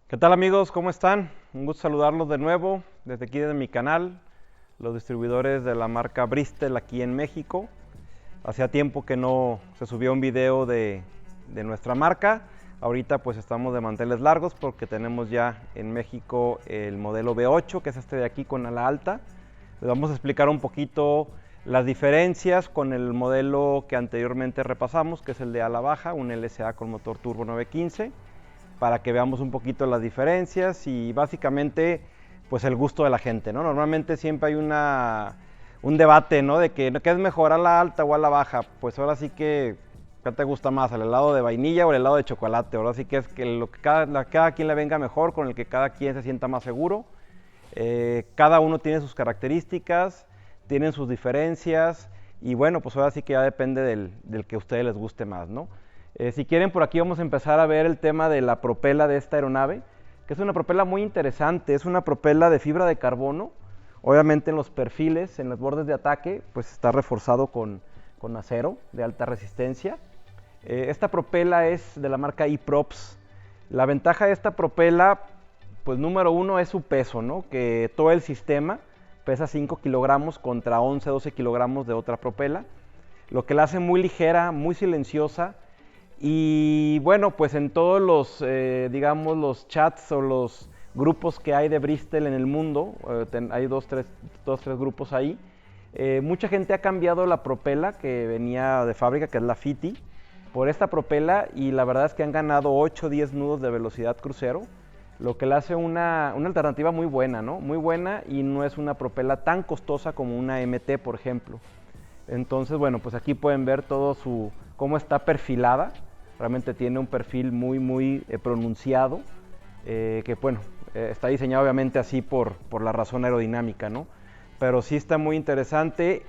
¿Qué tal amigos? ¿Cómo están? Un gusto saludarlos de nuevo desde aquí de mi canal, los distribuidores de la marca Bristol aquí en México. Hacía tiempo que no se subió un video de nuestra marca. Ahorita pues estamos de manteles largos porque tenemos ya en México el modelo V8, que es este de aquí con ala alta. Les vamos a explicar un poquito las diferencias con el modelo que anteriormente repasamos, que es el de ala baja, un LSA con motor turbo 915, para que veamos un poquito las diferencias y básicamente pues el gusto de la gente, ¿no? Normalmente siempre hay un debate, ¿no? De que ¿qué es mejor, a la alta o a la baja? Pues ahora sí que, ¿qué te gusta más? ¿El helado de vainilla o el helado de chocolate? Ahora sí que es que lo que cada quien le venga mejor, con el que cada quien se sienta más seguro. Cada uno tiene sus características, tienen sus diferencias y bueno, pues ahora sí que ya depende del que a ustedes les guste más, ¿no? Si quieren, por aquí vamos a empezar a ver el tema de la propela de esta aeronave, que es una propela muy interesante. Es una propela de fibra de carbono. Obviamente en los perfiles, en los bordes de ataque, pues está reforzado con acero de alta resistencia. Esta propela es de la marca E-Props. La ventaja de esta propela, pues número uno, es su peso, ¿no? Que todo el sistema pesa 5 kilogramos contra 11, 12 kilogramos de otra propela, lo que la hace muy ligera, muy silenciosa. Y bueno, pues en todos los, digamos, los chats o los grupos que hay de Bristol en el mundo, hay dos, tres grupos ahí, mucha gente ha cambiado la propela que venía de fábrica, que es la FITI, por esta propela, y la verdad es que han ganado 8 o 10 nudos de velocidad crucero, lo que le hace una alternativa muy buena, ¿no? Muy buena, y no es una propela tan costosa como una MT, por ejemplo. Entonces, bueno, pues aquí pueden ver todo cómo está perfilada. Realmente tiene un perfil muy pronunciado, que bueno, está diseñado obviamente así por la razón aerodinámica, ¿no? Pero sí está muy interesante.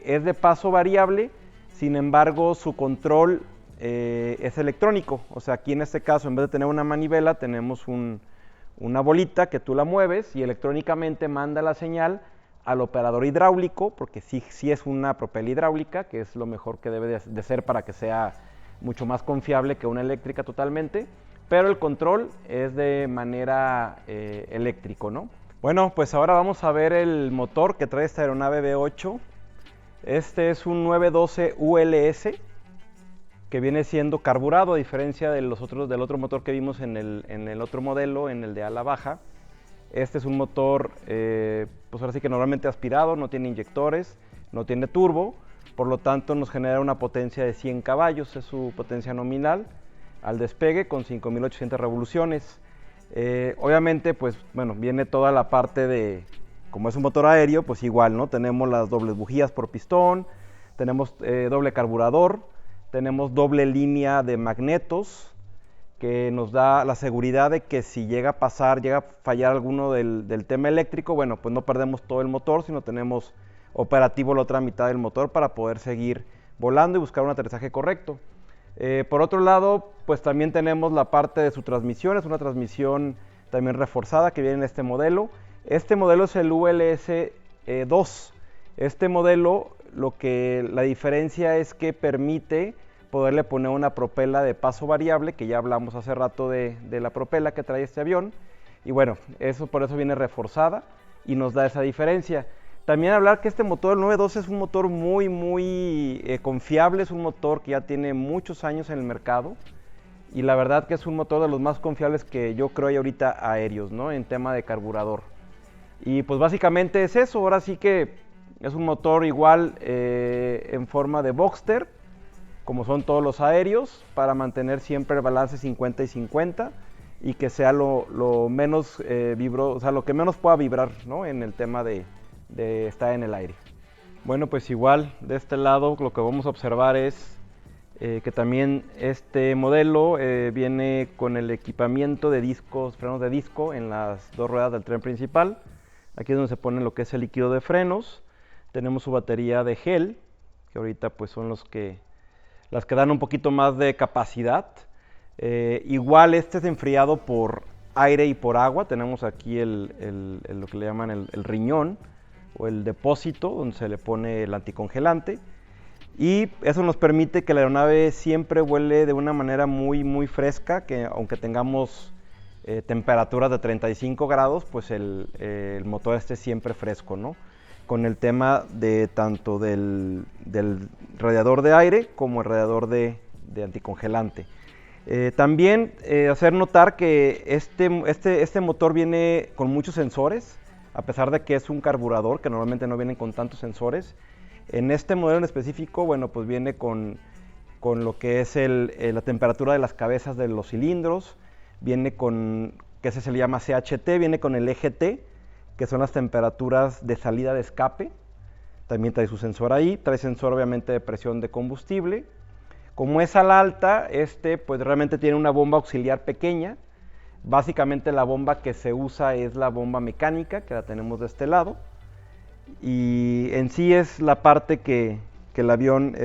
Es de paso variable, sin embargo su control es electrónico. O sea, aquí en este caso, en vez de tener una manivela, tenemos una bolita que tú la mueves y electrónicamente manda la señal al operador hidráulico, porque sí es una propela hidráulica, que es lo mejor que debe de ser para que sea mucho más confiable que una eléctrica totalmente, pero el control es de manera eléctrico, ¿no? Bueno, pues ahora vamos a ver el motor que trae esta aeronave V8. Este es un 912 ULS, que viene siendo carburado, a diferencia del otro motor que vimos en el otro modelo, en el de ala baja. Este es un motor, pues ahora sí que normalmente aspirado, no tiene inyectores, no tiene turbo, por lo tanto nos genera una potencia de 100 caballos, es su potencia nominal al despegue con 5.800 revoluciones. Obviamente, pues bueno, viene toda la parte de, como es un motor aéreo, pues igual, ¿no? Tenemos las dobles bujías por pistón, tenemos doble carburador, tenemos doble línea de magnetos, que nos da la seguridad de que si llega a fallar alguno del tema eléctrico, bueno, pues no perdemos todo el motor, sino tenemos operativo la otra mitad del motor para poder seguir volando y buscar un aterrizaje correcto. Por otro lado, pues también tenemos la parte de su transmisión, es una transmisión también reforzada que viene en este modelo. Este modelo es el ULS 2. Este modelo, la diferencia es que permite poderle poner una propela de paso variable, que ya hablamos hace rato de la propela que trae este avión, y bueno, por eso viene reforzada y nos da esa diferencia. También hablar que este motor, el 912, es un motor muy confiable, es un motor que ya tiene muchos años en el mercado, y la verdad que es un motor de los más confiables que yo creo hay ahorita aéreos, ¿no? En tema de carburador. Y pues básicamente es eso. Ahora sí que es un motor igual en forma de Boxster, como son todos los aéreos, para mantener siempre el balance 50 y 50 y que sea lo menos o sea, lo que menos pueda vibrar, ¿no? En el tema de estar en el aire. Bueno, pues igual de este lado lo que vamos a observar es que también este modelo viene con el equipamiento de frenos de disco en las dos ruedas del tren principal. Aquí es donde se pone lo que es el líquido de frenos. Tenemos su batería de gel, que ahorita pues son las que dan un poquito más de capacidad. Igual este es enfriado por aire y por agua. Tenemos aquí lo que le llaman el riñón o el depósito donde se le pone el anticongelante, y eso nos permite que la aeronave siempre vuele de una manera muy fresca, que aunque tengamos temperaturas de 35 grados, pues el motor esté siempre fresco, ¿no? Con el tema de tanto del radiador de aire como el radiador de anticongelante. También hacer notar que este motor viene con muchos sensores, a pesar de que es un carburador, que normalmente no vienen con tantos sensores. En este modelo en específico, bueno, pues viene con lo que es la temperatura de las cabezas de los cilindros, viene con, que ese se le llama CHT, viene con el EGT, que son las temperaturas de salida de escape. También trae su sensor ahí, trae sensor obviamente de presión de combustible. Como es al alta, pues realmente tiene una bomba auxiliar pequeña. Básicamente la bomba que se usa es la bomba mecánica, que la tenemos de este lado. Y en sí es la parte que el avión,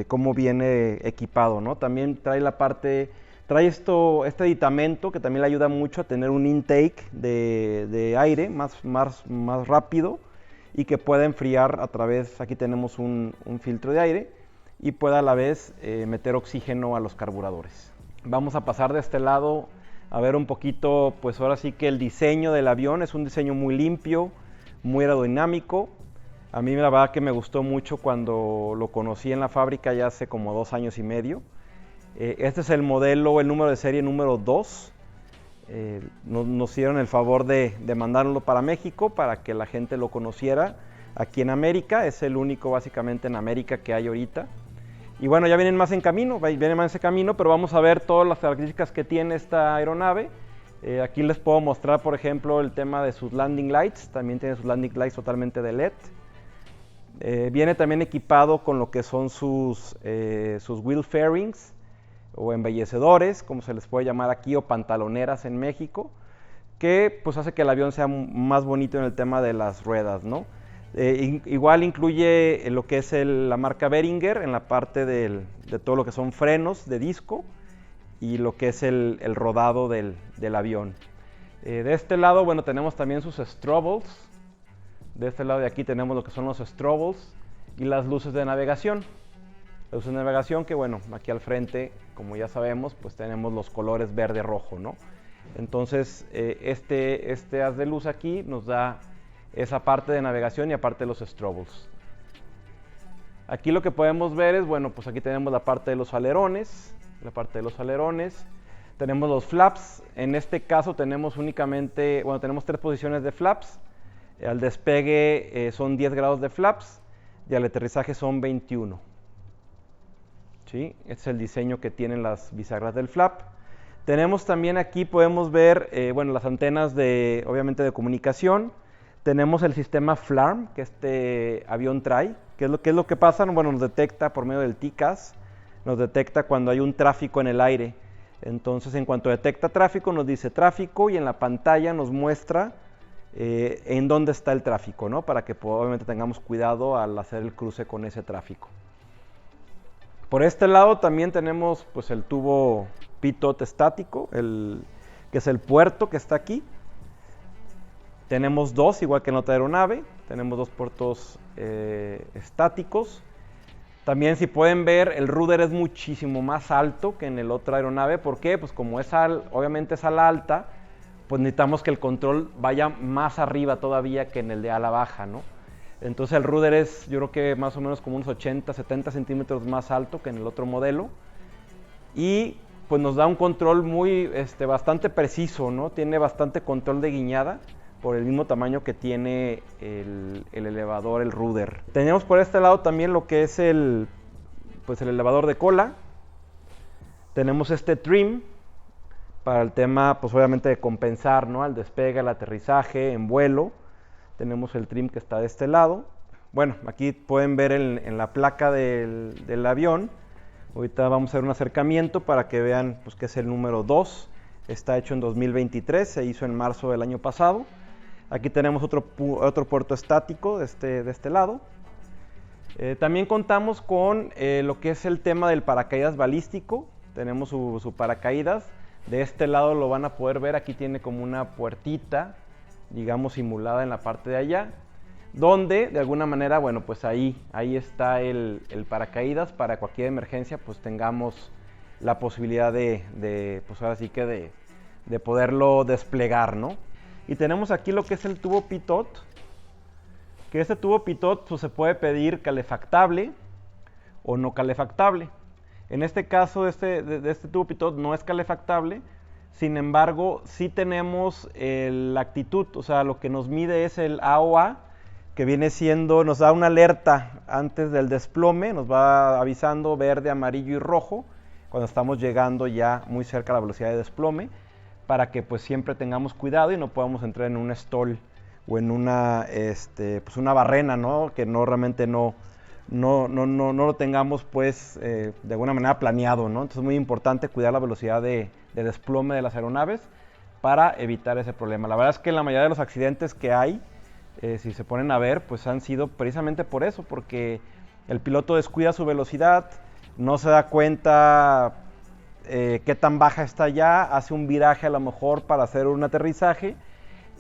cómo viene equipado, ¿no? También trae la parte, trae este aditamento que también le ayuda mucho a tener un intake de aire más rápido y que pueda enfriar a través, aquí tenemos un filtro de aire, y pueda a la vez meter oxígeno a los carburadores. Vamos a pasar de este lado a ver un poquito, pues ahora sí que el diseño del avión es un diseño muy limpio, muy aerodinámico. A mí la verdad que me gustó mucho cuando lo conocí en la fábrica ya hace como 2 años y medio. Este es el modelo, el número de serie número 2. Nos hicieron el favor de mandarlo para México para que la gente lo conociera aquí en América. Es el único básicamente en América que hay ahorita. Y bueno, ya vienen más en camino, pero vamos a ver todas las características que tiene esta aeronave. Aquí les puedo mostrar, por ejemplo, el tema de sus landing lights. También tiene sus landing lights totalmente de LED. Viene también equipado con lo que son sus wheel fairings o embellecedores, como se les puede llamar aquí, o pantaloneras en México, que pues hace que el avión sea más bonito en el tema de las ruedas, ¿no? Igual incluye lo que es la marca Behringer en la parte de todo lo que son frenos de disco y lo que es el rodado del avión. De este lado, bueno, tenemos también sus strobles. De este lado de aquí tenemos lo que son los strobles y las luces de navegación. Las luces de navegación que, bueno, aquí al frente, como ya sabemos, pues tenemos los colores verde-rojo, ¿no? Entonces, este haz de luz aquí nos da esa parte de navegación y aparte los strobles. Aquí lo que podemos ver es, bueno, pues aquí tenemos la parte de los alerones, tenemos los flaps. En este caso tenemos únicamente, bueno, tenemos 3 posiciones de flaps. Al despegue son 10 grados de flaps y al aterrizaje son 21. ¿Sí? Este es el diseño que tienen las bisagras del flap. Tenemos también aquí, podemos ver, bueno, las antenas obviamente de comunicación. Tenemos el sistema FLARM que este avión trae. ¿Qué es lo que pasa? Bueno, nos detecta por medio del TCAS, nos detecta cuando hay un tráfico en el aire. Entonces, en cuanto detecta tráfico, nos dice tráfico y en la pantalla nos muestra en dónde está el tráfico, ¿no? Para que obviamente tengamos cuidado al hacer el cruce con ese tráfico. Por este lado también tenemos pues el tubo pitot estático, que es el puerto que está aquí. Tenemos 2, igual que en otra aeronave, tenemos 2 puertos estáticos. También, si pueden ver, el rudder es muchísimo más alto que en el otra aeronave. ¿Por qué? Pues como obviamente es ala alta, pues necesitamos que el control vaya más arriba todavía que en el de ala baja, ¿no? Entonces el rudder es, yo creo que más o menos como unos 80, 70 centímetros más alto que en el otro modelo. Y pues nos da un control bastante preciso, ¿no? Tiene bastante control de guiñada por el mismo tamaño que tiene el elevador, el rudder. Tenemos por este lado también lo que es el elevador de cola. Tenemos este trim para el tema, pues obviamente de compensar, ¿no? Al despegue, al aterrizaje, en vuelo. Tenemos el trim que está de este lado. Bueno, aquí pueden ver en la placa del avión. Ahorita vamos a hacer un acercamiento para que vean pues, que es el número 2. Está hecho en 2023, se hizo en marzo del año pasado. Aquí tenemos otro puerto estático de este lado. También contamos con lo que es el tema del paracaídas balístico. Tenemos su paracaídas. De este lado lo van a poder ver, aquí tiene como una puertita, digamos simulada en la parte de allá, donde de alguna manera, bueno, pues ahí está el paracaídas para cualquier emergencia, pues tengamos la posibilidad pues ahora sí que de poderlo desplegar, ¿no? Y tenemos aquí lo que es el tubo pitot, que este tubo pitot pues, se puede pedir calefactable o no calefactable. En este caso, de este tubo pitot no es calefactable, sin embargo, sí tenemos la actitud, o sea, lo que nos mide es el AOA, que viene siendo, nos da una alerta antes del desplome, nos va avisando verde, amarillo y rojo, cuando estamos llegando ya muy cerca a la velocidad de desplome, para que pues siempre tengamos cuidado y no podamos entrar en un stall o en una, pues una barrena, ¿no? Que no realmente no lo tengamos pues de alguna manera planeado, ¿no? Entonces es muy importante cuidar la velocidad de desplome de las aeronaves para evitar ese problema. La verdad es que la mayoría de los accidentes que hay, si se ponen a ver, pues han sido precisamente por eso, porque el piloto descuida su velocidad, no se da cuenta qué tan baja está ya, hace un viraje a lo mejor para hacer un aterrizaje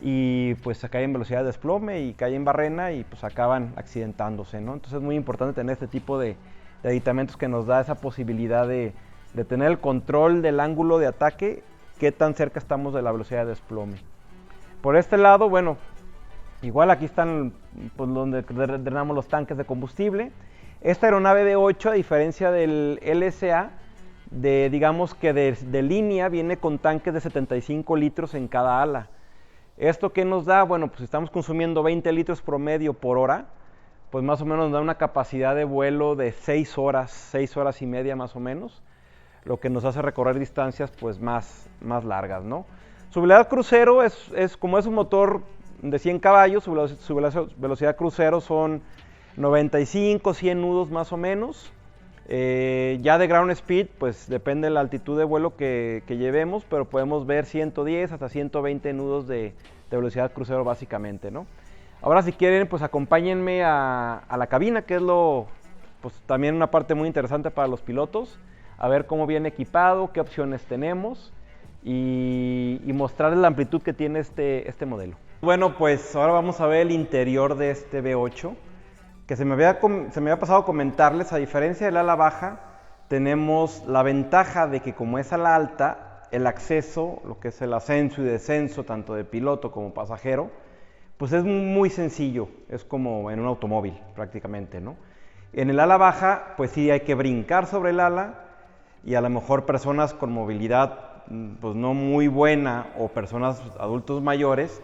y pues se cae en velocidad de desplome y cae en barrena y pues acaban accidentándose, ¿no? Entonces es muy importante tener este tipo de aditamentos que nos da esa posibilidad de tener el control del ángulo de ataque, qué tan cerca estamos de la velocidad de desplome. Por este lado, bueno, igual aquí están pues, donde drenamos los tanques de combustible. Esta aeronave B8, a diferencia del LSA, digamos que de línea viene con tanques de 75 litros en cada ala. ¿Esto qué nos da? Bueno, pues estamos consumiendo 20 litros promedio por hora, pues más o menos nos da una capacidad de vuelo de 6 horas y media más o menos, lo que nos hace recorrer distancias pues más largas, ¿no? Su velocidad crucero como es un motor de 100 caballos, su velocidad crucero son 95, 100 nudos más o menos. Ya de ground speed, pues depende de la altitud de vuelo que llevemos, pero podemos ver 110 hasta 120 nudos de velocidad crucero básicamente, ¿no? Ahora si quieren, pues acompáñenme a la cabina, que es pues también una parte muy interesante para los pilotos, a ver cómo viene equipado, qué opciones tenemos y mostrarles la amplitud que tiene este modelo. Bueno, pues ahora vamos a ver el interior de este V8. Que se me había pasado a comentarles, a diferencia del ala baja, tenemos la ventaja de que como es ala alta, el acceso, lo que es el ascenso y descenso, tanto de piloto como pasajero, pues es muy sencillo, es como en un automóvil prácticamente, ¿no? En el ala baja, pues sí hay que brincar sobre el ala y a lo mejor personas con movilidad pues no muy buena o personas adultos mayores,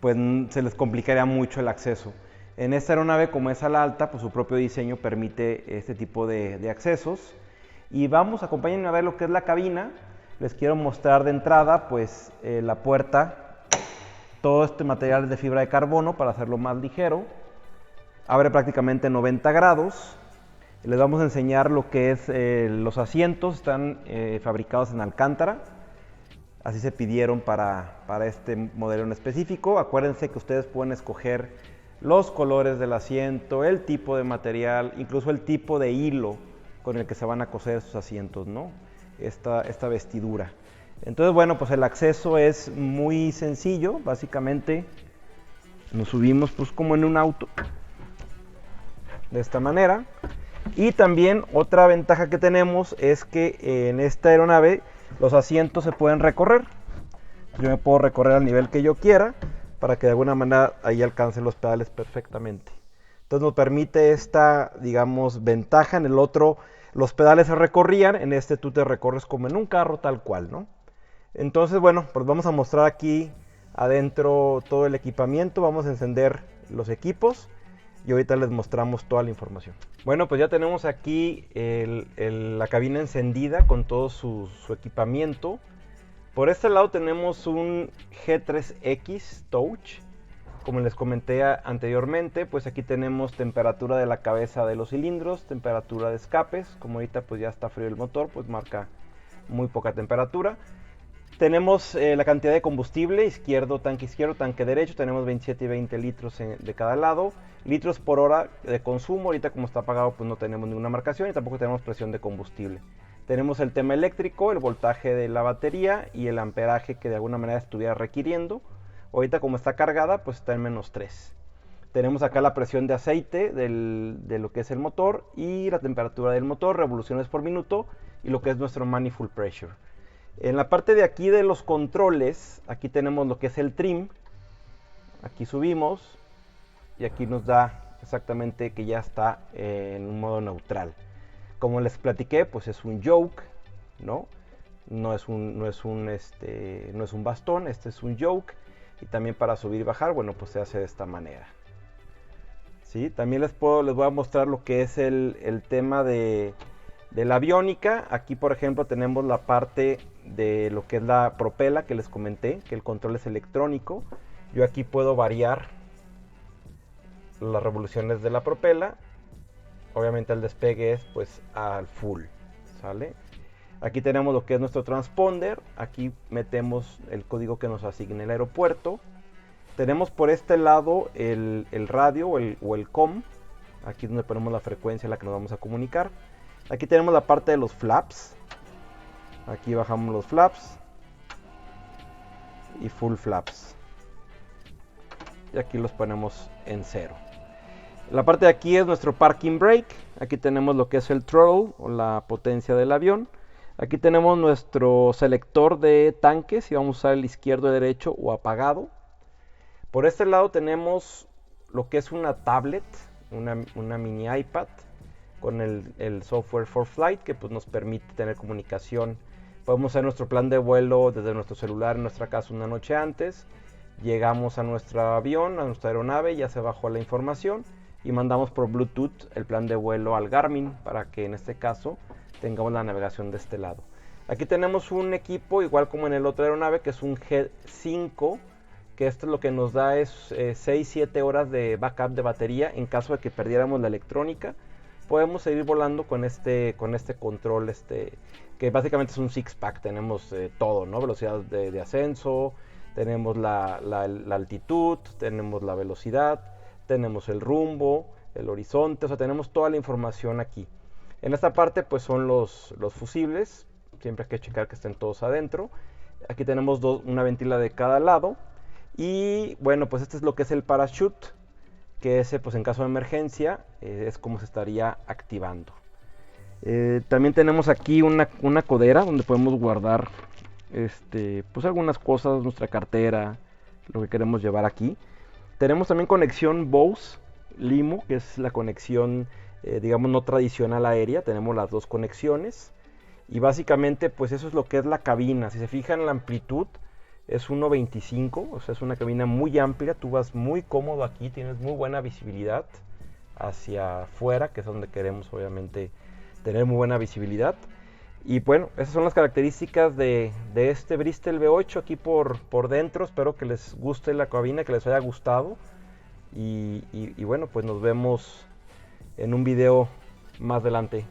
pues se les complicaría mucho el acceso. En esta aeronave, como es ala alta, pues su propio diseño permite este tipo de accesos. Y acompáñenme a ver lo que es la cabina. Les quiero mostrar de entrada, pues, la puerta. Todo este material es de fibra de carbono para hacerlo más ligero. Abre prácticamente 90 grados. Les vamos a enseñar lo que es los asientos. Están fabricados en alcántara. Así se pidieron para este modelo en específico. Acuérdense que ustedes pueden escoger los colores del asiento, el tipo de material, incluso el tipo de hilo con el que se van a coser estos asientos, ¿no? Esta vestidura. Entonces, bueno, pues el acceso es muy sencillo. Básicamente nos subimos pues como en un auto, de esta manera. Y también otra ventaja que tenemos es que en esta aeronave los asientos se pueden recorrer. Yo me puedo recorrer al nivel que yo quiera, para que de alguna manera ahí alcance los pedales perfectamente. Entonces nos permite esta, digamos, ventaja. En el otro los pedales se recorrían, en este tú te recorres como en un carro tal cual, ¿no? Entonces, bueno, pues vamos a mostrar aquí adentro todo el equipamiento, vamos a encender los equipos y ahorita les mostramos toda la información. Bueno, pues ya tenemos aquí la cabina encendida con todo su equipamiento. Por este lado tenemos un G3X Touch, como les comenté anteriormente, pues aquí tenemos temperatura de la cabeza de los cilindros, temperatura de escapes, como ahorita pues ya está frío el motor, pues marca muy poca temperatura. Tenemos la cantidad de combustible, tanque izquierdo, tanque derecho, tenemos 27 y 20 litros de cada lado, litros por hora de consumo. Ahorita como está apagado pues no tenemos ninguna marcación y tampoco tenemos presión de combustible. Tenemos el tema eléctrico, el voltaje de la batería y el amperaje que de alguna manera estuviera requiriendo. Ahorita como está cargada, pues está en -3. Tenemos acá la presión de aceite de lo que es el motor y la temperatura del motor, revoluciones por minuto y lo que es nuestro manifold pressure. En la parte de aquí de los controles, aquí tenemos lo que es el trim. Aquí subimos y aquí nos da exactamente que ya está en un modo neutral. Como les platiqué, pues es un yoke, ¿no? No es un bastón, este es un yoke. Y también para subir y bajar, bueno, pues se hace de esta manera. ¿Sí? También les voy a mostrar lo que es el tema de la aviónica. Aquí, por ejemplo, tenemos la parte de lo que es la propela que les comenté, que el control es electrónico. Yo aquí puedo variar las revoluciones de la propela. Obviamente el despegue es pues al full, ¿sale? Aquí tenemos lo que es nuestro transponder. Aquí metemos el código que nos asigne el aeropuerto. Tenemos por este lado el radio o el COM. Aquí es donde ponemos la frecuencia a la que nos vamos a comunicar. Aquí tenemos la parte de los flaps. Aquí bajamos los flaps. Y full flaps. Y aquí los ponemos en 0. La parte de aquí es nuestro parking brake. Aquí tenemos lo que es el throttle o la potencia del avión. Aquí tenemos nuestro selector de tanques, si vamos a usar el izquierdo, derecho o apagado. Por este lado tenemos lo que es una tablet, una mini iPad con el software ForFlight que pues, nos permite tener comunicación. Podemos hacer nuestro plan de vuelo desde nuestro celular en nuestra casa una noche antes. Llegamos a nuestro avión, a nuestra aeronave, ya se bajó la información y mandamos por Bluetooth el plan de vuelo al Garmin para que en este caso tengamos la navegación de este lado. Aquí tenemos un equipo igual como en el otro aeronave que es un G5, que esto lo que nos da es 6-7 horas de backup de batería en caso de que perdiéramos la electrónica. Podemos seguir volando con este control que básicamente es un six-pack. Tenemos todo, ¿no? Velocidad de ascenso, tenemos la altitud, tenemos la velocidad, tenemos el rumbo, el horizonte, o sea, tenemos toda la información aquí. En esta parte pues son los fusibles, siempre hay que checar que estén todos adentro. Aquí tenemos una ventila de cada lado. Y bueno, pues este es lo que es el parachute, que ese pues en caso de emergencia es como se estaría activando. También tenemos aquí una codera donde podemos guardar pues algunas cosas, nuestra cartera, lo que queremos llevar aquí. Tenemos también conexión Bose Limo, que es la conexión digamos no tradicional aérea. Tenemos las dos conexiones y básicamente pues eso es lo que es la cabina. Si se fijan, la amplitud es 1.25, o sea, es una cabina muy amplia. Tú vas muy cómodo aquí, tienes muy buena visibilidad hacia afuera, que es donde queremos obviamente tener muy buena visibilidad. Y bueno, esas son las características de este Bristol V8 aquí por dentro. Espero que les guste la cabina, que les haya gustado. Y bueno, pues nos vemos en un video más adelante.